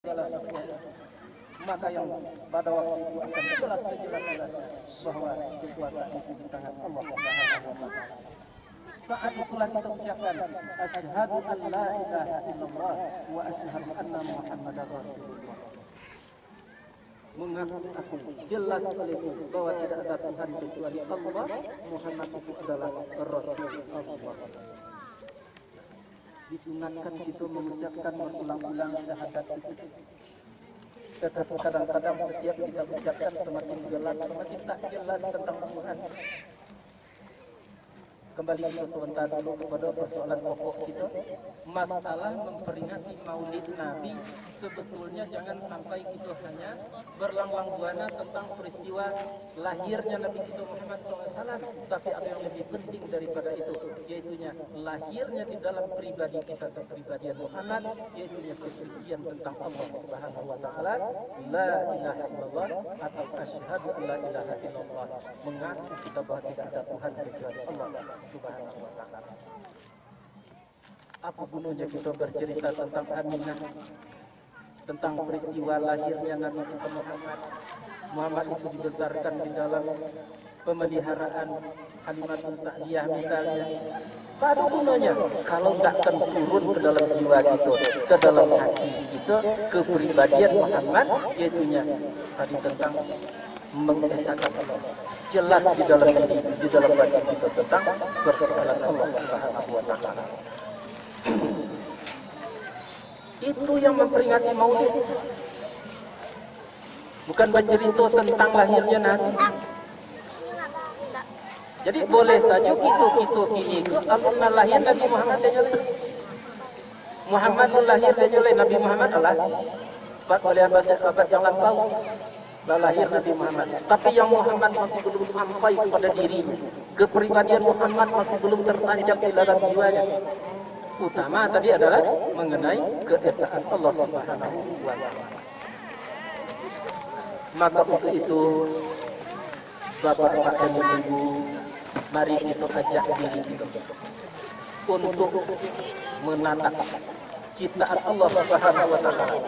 segala sesuatu, maka yang pada waktu itu akan jelas sejelas-jelasnya bahwa kekuasaan itu di tangan Allah Subhanahu wa taala. Saat itulah kita ucapkan asyhadu an la ilaha illallah wa asyhadu anna muhammadar rasulullah. Mengaku aku jelas olehku bahwa tidak ada Tuhan kecuali Allah, Muhammad itu adalah Rasul Allah. Disunatkan itu mengucapkan berulang-ulang syahadat itu. Tetapi kadang-kadang setiap kita ucapkan semakin jelas, semakin tak jelas tentang Tuhan. Kembali sebentar dulu kepada persoalan pokok kita. Masalah memperingati Maulid Nabi sebetulnya jangan sampai kita hanya berlambang buana tentang peristiwa lahirnya Nabi kita Muhammad SAW, tapi ada yang lebih penting daripada itu, yaitunya lahirnya di dalam pribadi kita, kepribadian Muhammad, yaitunya kesucian tentang Allah Subhanahu wa taala, la ilaha illallah atau asyhadu an la ilaha illallah, mengaku kita bahwa tidak ada Tuhan kecuali Allah Subhanahu wa taala. Apa gunanya kita bercerita tentang Aminah, tentang peristiwa lahirnya Nabi kita Muhammad? Muhammad itu dibesarkan di dalam pemeliharaan Halimatun Sa'diyah misalnya. Tak ada gunanya kalau tak akan turun ke dalam jiwa kita, ke dalam hati kita, kepribadian Muhammad, yaitunya tadi tentang mengesahkan Allah. Jelas di dalam diri, di dalam batin kita tentang persoalan Allah Subhanahu wa taala. Itu yang memperingati Maulid. Bukan bercerita tentang lahirnya Nabi. Jadi boleh saja kita ini Allah lahir Nabi Muhammad dan Muhammad lahir dan Nabi Muhammad Allah. Oleh abad yang lampau lahir Nabi Muhammad. Tapi yang Muhammad masih belum sampai kepada dirinya. Kepribadian Muhammad masih belum tertancap di dalam jiwanya. Utama tadi adalah mengenai keesaan Allah Subhanahu wa taala. Maka untuk itu Bapak dan Ibu, mari kita ajak diri kita untuk menatap ciptaan Allah Subhanahu wa taala.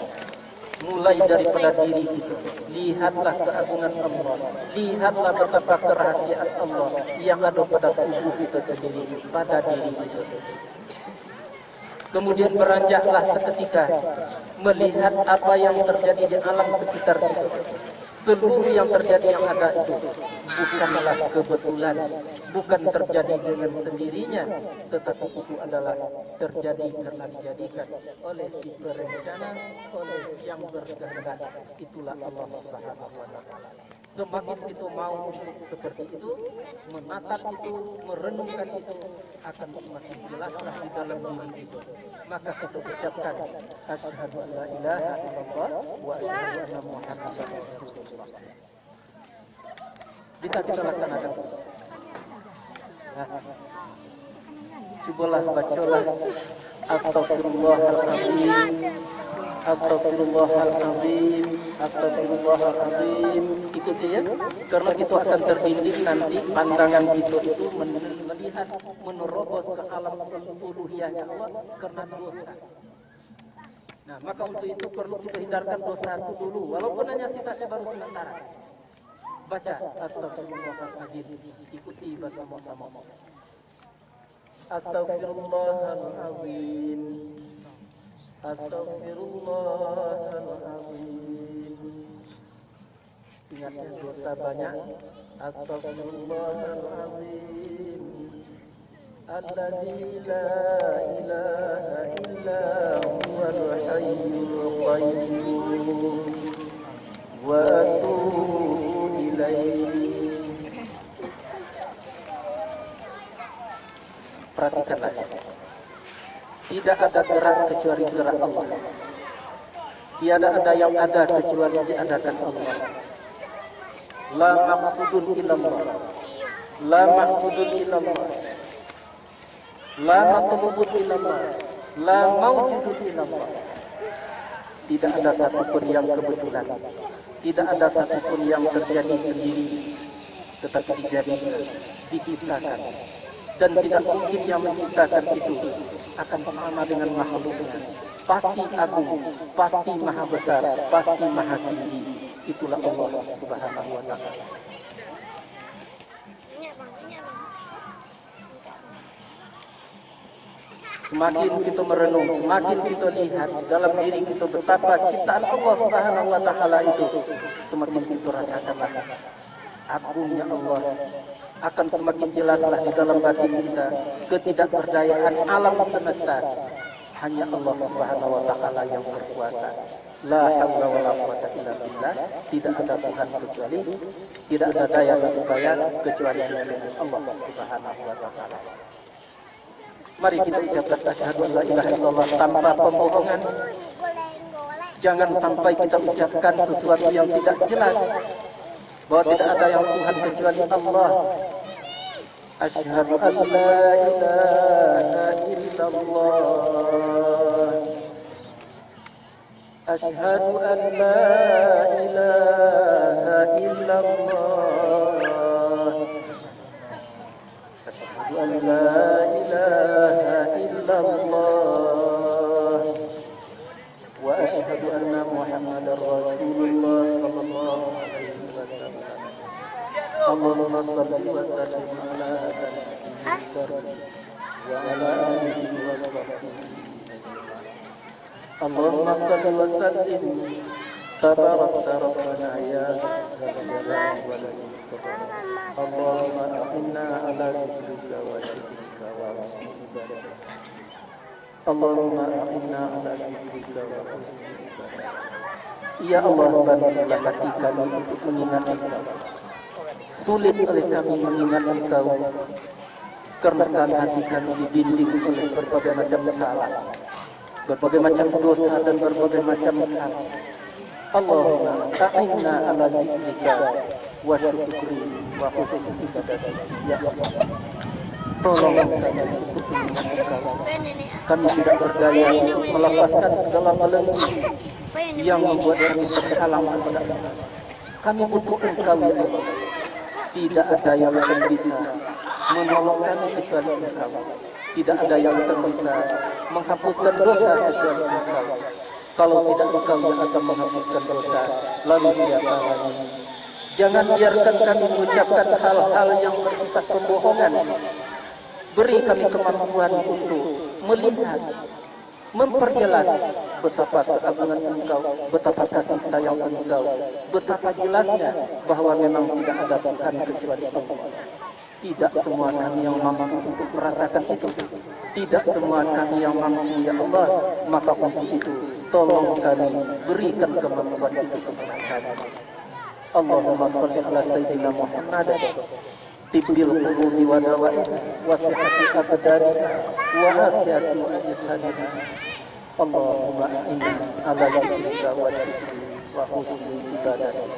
Mulai daripada diri kita, lihatlah keagungan Allah, lihatlah betapa kerahasiaan Allah yang ada pada tubuh kita sendiri, pada diri kita sendiri. Kemudian beranjaklah seketika melihat apa yang terjadi di alam sekitar kita. Seluruh yang terjadi yang ada itu bukanlah kebetulan, bukan terjadi dengan sendirinya, tetapi itu adalah terjadi karena dijadikan oleh si perencana, oleh yang berkehendak. Itulah Allah Subhanahu wa taala. Semakin kita mau seperti itu, menatap itu, merenungkan itu, akan semakin jelaslah di dalam diri kita. Maka kita ucapkan asyhadu an la ilaha illallah wa asyhadu anna muhammadar rasulullah. Bisa kita laksanakan. Nah, cobalah bacalah astaghfirullahalazim, astaghfirullahalazim, astaghfirullahalazim. Ikuti ya, karena kita akan terdidik nanti pandangan kita itu melihat menerobos ke alam uluhiyahnya Allah karena dosa. Nah, maka untuk itu perlu kita hindarkan dosa itu dulu, walaupun hanya sifatnya baru sementara. Baca astaghfirullahalazim, ikuti bersama-sama. Astaghfirullahalazim, astaghfirullahalazim. Ingatnya dosa banyak. Astaghfirullahalazim, allazi la ilaha illa huwal hayyul qayyum wa atubu ilaihi. Perhatikanlah, tidak ada gerak kecuali gerak Allah. Tiada ada yang ada kecuali diadakan Allah. La maqsudun illallah, la ma'budun illallah, la matlubun illallah, la mawjudun illallah. Tidak ada satupun yang kebetulan, tidak ada satupun yang terjadi sendiri, tetapi dijadikan, diciptakan. Dan tidak mungkin yang menciptakan itu akan sama dengan makhluknya. pasti agung, pasti maha besar, pasti maha tinggi. Itulah Allah Subhanahu wa taala. Semakin kita merenung, semakin kita lihat dalam diri kita betapa ciptaan Allah Subhanahu wa taala itu, semakin kita rasakanlah agungnya Allah. Akan semakin jelaslah di dalam batin kita ketidakberdayaan alam semesta. Hanya Allah Subhanahu wa taala yang berkuasa. La haula wala quwwata illa billah. Tidak ada Tuhan kecuali, tidak ada daya dan upaya kecuali dengan Allah Subhanahu wa taala. Mari kita ucapkan asyhadu an la ilaha illallah tanpa pembohongan. Jangan sampai kita ucapkan sesuatu yang tidak jelas, bahwa tidak ada yang Tuhan kecuali Allah. Asyhadu an la ilaha illallah. Asyhadu an la ilaha illallah. Asyhadu an la ilaha illallah. Wa asyhadu anna Muhammadar Rasulullah sallallahu alaihi wasallam. Allahumma shalli wa sallim ala sayyidina wa ala alihi wa sahbihi. Allahumma shalli wa sallim tabarakta rabbana ya zal jalali wal ikram. Allahumma a'inna ala zikrika wa syukrika wa husni ibadatik. Allahumma a'inna ala zikrika wa husni ibadatik. Ya Allah, bantulah hati kami untuk mengingat Engkau. Sulit oleh kami mengingat Engkau, karena hati kami didinding oleh berbagai macam salah, berbagai macam dosa dan berbagai macam hal. Allahumma a'inna ala zikrika wa syukri wa husni ibadatik. Ya Allah, tolong kami untuk mengingat Engkau. Kami tidak berdaya untuk melepaskan segala belenggu yang membuat kami terhalang kepada Engkau. Kami butuh Engkau ya Allah. Tidak ada yang akan bisa menolong kami kecuali Engkau. Tidak ada yang akan bisa menghapuskan dosa kecuali Engkau. Kalau tidak Engkau yang akan menghapuskan dosa, lalu siapa lagi? Jangan biarkan kami mengucapkan hal-hal yang bersifat pembohongan. Beri kami kemampuan untuk melihat, memperjelas betapa keagungan Engkau, betapa kasih sayang Engkau, betapa jelasnya bahwa memang tidak ada Tuhan kecuali Allah. Tidak semua kami yang mampu untuk merasakan itu. Tidak semua kami yang mampu ya Allah. Maka untuk itu tolong kami, berikan kemampuan itu kepada kami. Allahumma shalli ala sayyidina Muhammad tibbil qulubi wa dawaiha wa sihhati abdaniha wa afiyati ajsadina. Allahumma inna ala zikrika wa syukrika wa husni ibadatik.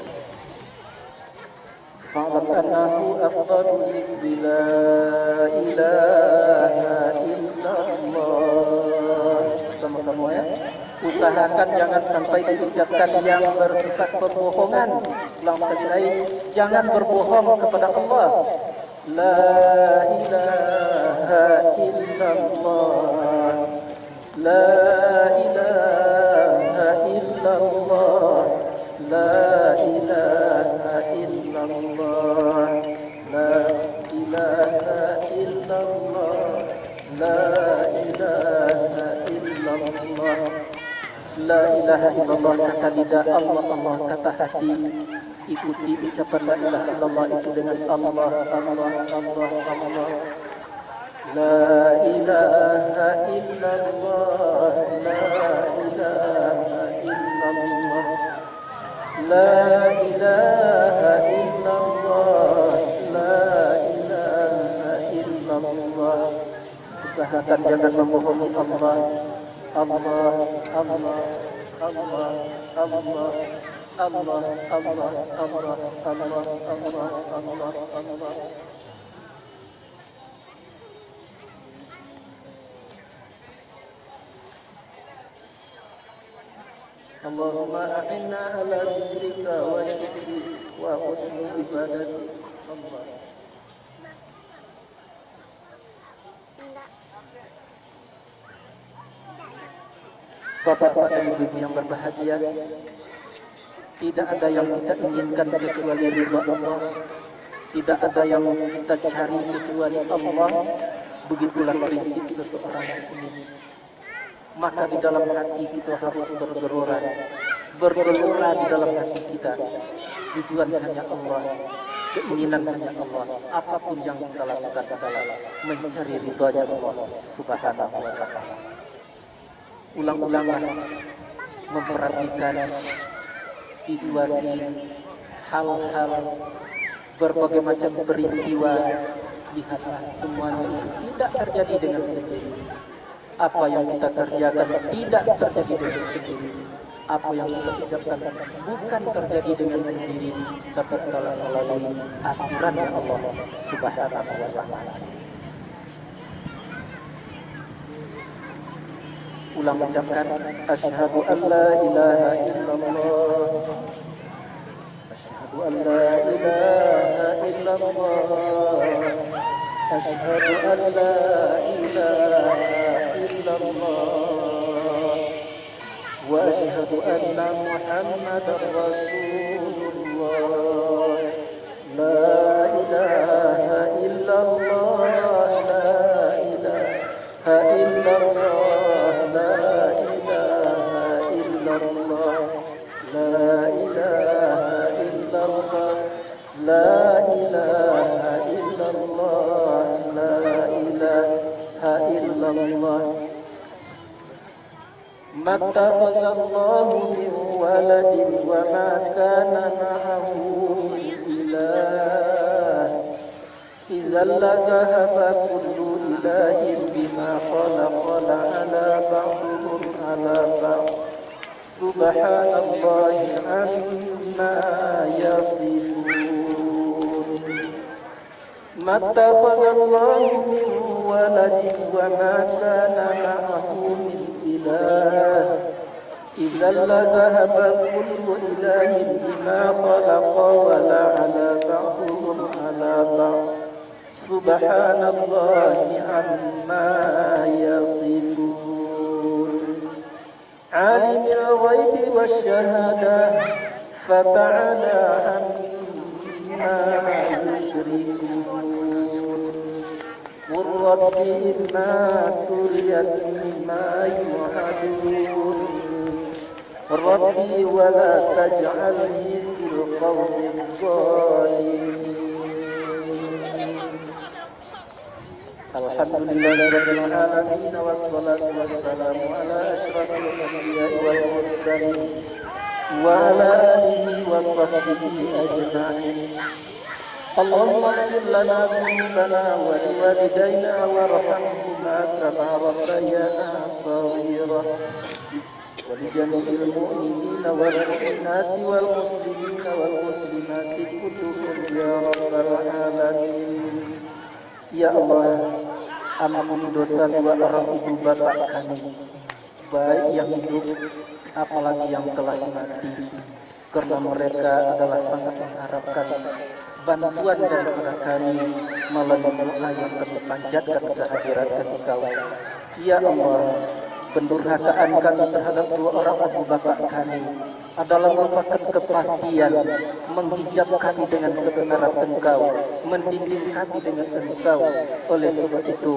Fa'lam annahu afdalu zikri la ilaha illallah. Sama-sama ya. Usahakan jangan sampai diucapkan yang bersifat pembohongan. Ulang sekali lagi, jangan berbohong kepada Allah. La ilaha illallah. La ilaha illallah. La ilaha illallah. La ilaha illallah. La ilaha illallah. La ilaha illallah kata lidah, Allah Allah kata hati. Ikuti ucapan la ilaha illallah itu dengan Allah Allah Allah Allah. La ilaha illallah. La ilaha illallah. La ilaha illallah. La ilaha illallah. Usahakan jangan membohongi Allah. Allah, Allah, Allah, Allah, Allah, Allah, Allah, Allah, Allah, Allah, Allah. Allahumma a'inna ala zikrika wa syukrika wa husni ibadatik. Allah. Bapak-bapak dan ibu yang berbahagia, tidak ada yang kita inginkan kecuali ridha Allah. Tidak ada yang kita cari kecuali Allah. Begitulah prinsip seseorang ini. Maka di dalam hati kita harus bergelora di dalam hati kita. Tujuan hanya Allah, keinginan hanya Allah. Apapun yang kita lakukan adalah mencari ridhanya Allah Subhanahu wa ta'ala. Ulang-ulanglah memperhatikan situasi, hal-hal, berbagai macam peristiwa. Lihatlah semuanya tidak terjadi dengan sendiri. Apa yang kita kerjakan tidak terjadi dengan sendiri. Apa yang kita ucapkan bukan terjadi dengan sendiri, tapi telah melalui aturan Allah Subhanahu wa ta'ala. Ulang ucapkan asyhadu an la ilaha illallah, asyhadu an la ilaha illallah, asyhadu an la ilaha illallah, wa asyhadu anna muhammadar rasulullah. La ilaha illallah, la ilaha illallah, la ilaha illallah, la ilaha illallah, la ilaha illallah. Ma ittakhadha Allahu min waladin wa ma kana ma'ahu min ilah. Idzal la dhahaba kullu ilahin bima khalaqa ala ba'dihim ala ba'd. Subhanallahi amma yasifun. Ma ittakhadha Allahu min waladin wa ma kana ma'ahu min ilah. Idzal la dhahaba kullu ilahin bima khalaqa wa la ala ba'dihim ala ba'd. Subhanallahi amma yasifun. Alimul ghaibi wasyahada fata'ala amma yushrikun. Qur rabbi imma turiyani ma yu'adun. Rabbi wa la taj'alni fil qawmi dhalimin. Alhamdulillahirabbil alamin wassalatu wassalamu ala asyrafil anbiya'i wal mursalin wa ala alihi wa sahbihi ajma'in. Allahumma ighfir lana dhunubana wa liwalidayna warhamhuma kama rabbayana shaghira wa li jami'il mu'minina wal mu'minati wal muslimina wal muslimati kullihim ya rabbal alamin. Ya Allah, ampuni dosa dua orang ibu bapak kami, baik yang hidup apalagi yang telah mati, karena mereka adalah sangat mengharapkan bantuan daripada kami melalui doa yang kami panjatkan kehadirat Engkau. Ya Allah, pendurhakaan kami terhadap dua orang ibu bapak kami adalah merupakan kepastian menghijab kami dengan kebenaran Engkau, mendidik kami dengan Engkau. Oleh sebab itu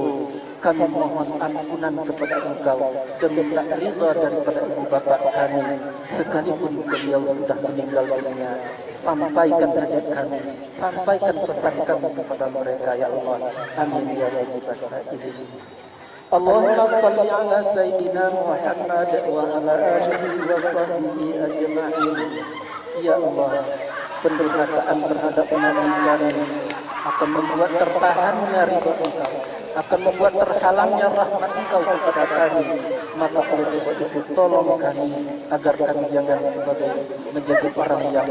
kami mohon ampunan kepada Engkau dan minta ridha daripada ibu bapak kami, sekalipun beliau sudah meninggal dunia. Sampaikan hajat kami, sampaikan pesan kami kepada mereka, ya Allah. Amin ya rabbal alamin. Allahumma salli ala Sayyidina Muhammad wa ala alihi wa sahbihi ajma'in. Ya Allah, pendurhakaan terhadap Nabi kami akan membuat tertahannya ridha Engkau, akan membuat terhalangnya rahmat Engkau kepada kami. Maka oleh sebab itu tolong kami agar kami jangan menjadi orang yang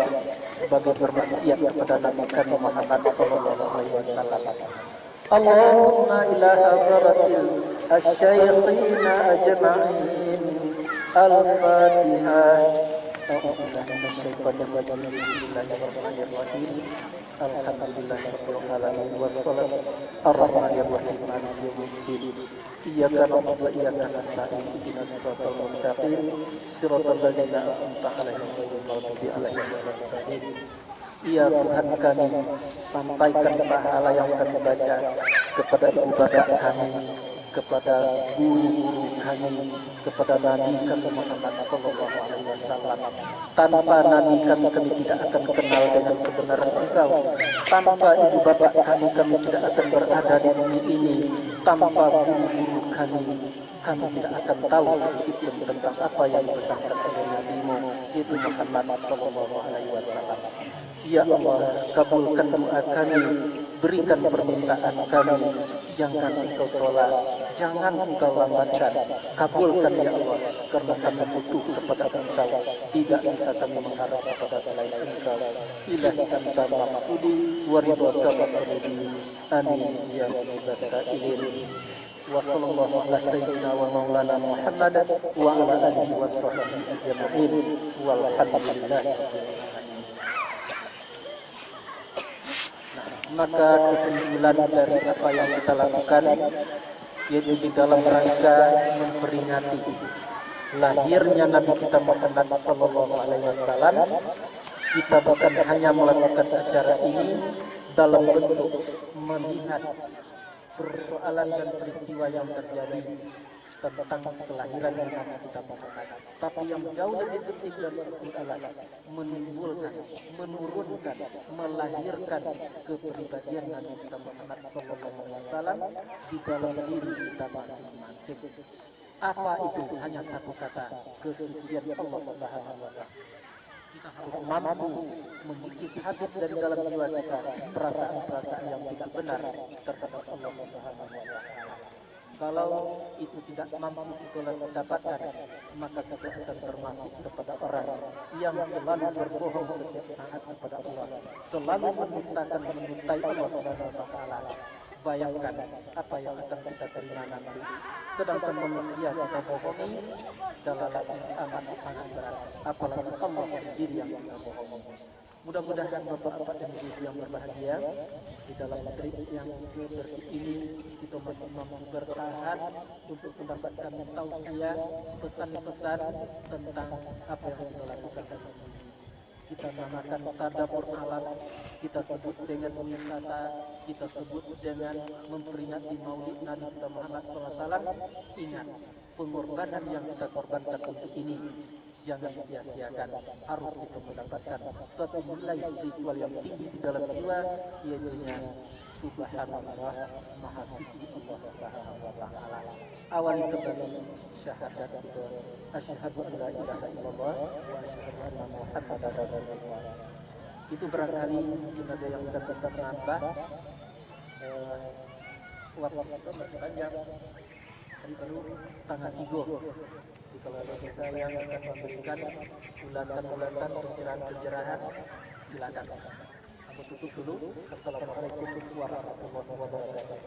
sebagai bermaksiat kepada Nabi kami Muhammad sallallahu alaihi wasallam. Allahumma ila hadratil asy-syaikhina ajma'in. Al-Fatihah. A'udzubillahi minasyaitonir rajim. Bismillahirrahmanirrahim. Alhamdulillahirabbil alamin wassalatu arrahmanirrahim maliki yaumiddin. Iyyaka na'budu wa iyyaka nasta'in. Ihdinas siratal mustaqim. Shiratal ladzina an'amta 'alaihim ghairil maghdubi alaihim waladdallin. Ya Tuhan kami, sampaikan pahala yang kami baca kepada ibu bapak kami, kepada guru-guru kami, kepada Nabi kami Muhammad sallallahu alaihi wasallam. Tanpa Nabi kami tidak akan kenal dengan kebenaran Engkau. Tanpa ibu bapak kami tidak akan berada di bumi ini. Tanpa guru-guru kami tidak akan tahu sedikit pun tentang apa yang dipesankan oleh Nabi-Mu, yaitu Muhammad sallallahu alaihi wasallam. Ya Allah, kabulkan doa kami, berikan permintaan kami, jangan Engkau tolak, jangan Engkau lambatkan, kabulkan ya Allah, karena kami butuh kepada Engkau, tidak bisa kami mengharap kepada selain Engkau. Ilahi anta maqsudi wa ridwaka maqsudi, amin ya rabbal alamin. Wa sallallahu ala sayyidina wa maulana Muhammad wa ala alihi wa sahbihi ajma'in walhamdulillah. Maka kesimpulan dari apa yang kita lakukan yaitu di dalam rangka memperingati lahirnya Nabi kita Muhammad sallallahu alaihi wasallam, kita bukan hanya melakukan acara ini dalam bentuk melihat persoalan dan peristiwa yang terjadi tentang kelahiran Nabi kita Muhammad, tapi yang jauh lebih penting dan penting adalah menimbulkan, menurunkan, melahirkan kepribadian Nabi kita Muhammad sallallahu alaihi wasallam di dalam diri kita masing-masing. Apa itu? Hanya satu kata, kesucian Allah Subhanahu wa taala. Kita harus mampu mengikis habis dari dalam jiwa kita perasaan-perasaan yang tidak benar terhadap Allah Subhanahu wa taala. Kalau itu tidak mampu kita dapatkan, maka kita akan termasuk kepada orang yang selalu berbohong setiap saat kepada Allah, selalu menistai Allah Subhanahu wa taala. Bayangkan apa yang akan kita terima nanti. Sedangkan manusia kita bohongi dalam amat sangat berat, apalagi Allah sendiri yang kita bohongi. Mudah-mudahan Bapak-bapak dan Ibu yang berbahagia, di dalam trip yang seperti ini kita masih mampu bertahan untuk mendapatkan tausiah, pesan-pesan tentang apa yang kita lakukan hari ini. Kita namakan tadabbur alam, kita sebut dengan wisata, kita sebut dengan memperingati Maulid Nabi kita Muhammad SAW. Ingat, pengorbanan yang kita korbankan untuk ini jangan sia-siakan. Harus kita mendapatkan suatu nilai spiritual yang tinggi di dalam jiwa, yaitu Subhanallah, Maha Suci Allah Subhanahu wa taala. Awali kembali syahadat kita, asyhadu an la ilaha illallah wa asyhadu anna Muhammadar Rasulullah. Itu barangkali mungkin ada yang bisa menambah. Waktu kita masih panjang, hari baru setengah 3. Kalau ada bisa yang akan memberikan ulasan-ulasan pencerahan-pencerahan, silakan. Aku tutup dulu. Assalamualaikum warahmatullahi wabarakatuh.